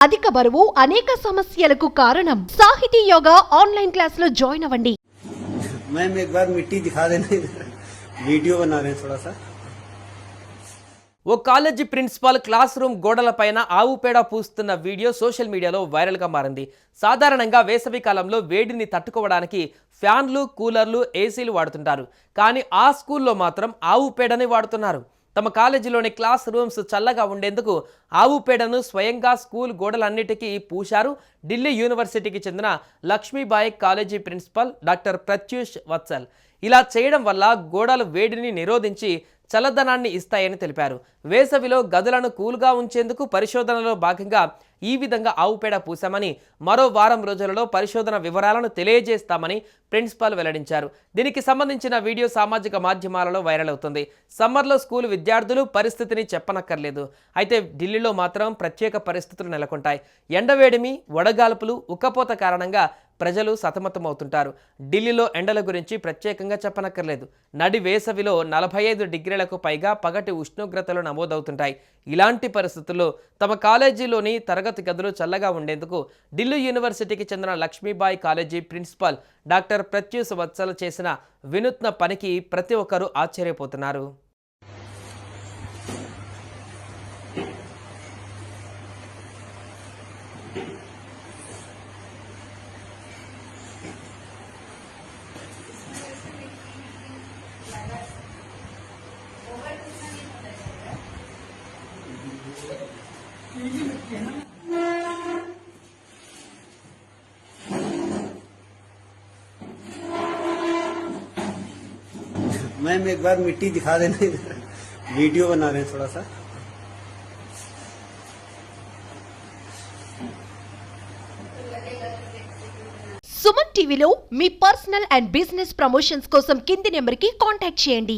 అధిక బరువు అనేక సమస్యలకు కారణం సాహితీ యోగా ఆన్లైన్ క్లాస్ లో జాయిన్ అవ్వండి। मैम एक बार मिट्टी दिखा देना, वीडियो बना रहे हैं थोड़ा सा। ఓ కాలేజీ ప్రిన్సిపాల్ క్లాస్ రూమ్ గోడలపైన ఆవు పేడ పూస్తున్న వీడియో సోషల్ మీడియాలో వైరల్గా మారింది। సాధారణంగా వేసవి కాలంలో వేడిని తట్టుకోవడానికి ఫ్యాన్లు, కూలర్లు, ఏసీలు వాడుతుంటారు। కానీ ఆ స్కూల్లో మాత్రం ఆవు పేడని వాడుతున్నారు। తమ కాలేజీలోని క్లాస్ రూమ్స్ చల్లగా ఉండేందుకు ఆవు పేడను స్వయంగా స్కూల్ గోడలన్నిటికీ పూశారు ఢిల్లీ యూనివర్సిటీకి చెందిన Lakshmibai college principal doctor Pratyush Vatsal. ఇలా చేయడం వల్ల గోడలు వేడిని నిరోధించి చల్లదనాన్ని ఇస్తాయని తెలిపారు। వేసవిలో గదులను కూల్గా ఉంచేందుకు పరిశోధనలో భాగంగా ఈ విధంగా ఆవు పేడ పూసామని, మరో వారం రోజులలో పరిశోధన వివరాలను తెలియజేస్తామని ప్రిన్సిపాల్ వెల్లడించారు। దీనికి సంబంధించిన వీడియో సామాజిక మాధ్యమాలలో వైరల్ అవుతుంది। సమ్మర్లో స్కూల్ విద్యార్థులు పరిస్థితిని చెప్పనక్కర్లేదు। అయితే ఢిల్లీలో మాత్రం ప్రత్యేక పరిస్థితులు నెలకొంటాయి। ఎండవేడిమి, వడగాల్పులు, ఉక్కపోత కారణంగా ప్రజలు సతమతమవుతుంటారు। ఢిల్లీలో ఎండల గురించి ప్రత్యేకంగా చెప్పనక్కర్లేదు। నడి వేసవిలో 45 డిగ్రీలకు పైగా పగటి ఉష్ణోగ్రతలు నమోదవుతుంటాయి। ఇలాంటి పరిస్థితుల్లో తమ కాలేజీలోని తరగతి గదులు చల్లగా ఉండేందుకు ఢిల్లీ యూనివర్సిటీకి చెందిన Lakshmibai college principal doctor Pratyush Vatsal చేసిన వినూత్న పనికి ప్రతి ఒక్కరూ ఆశ్చర్యపోతున్నారు। मैम एक बार मिट्टी दिखा देना, वीडियो बना रहे हैं थोड़ा सा। సుమన్ టీవీలో మీ పర్సనల్ అండ్ బిజినెస్ ప్రమోషన్స్ కోసం కింది నెంబర్కి కాంటాక్ట్ చేయండి।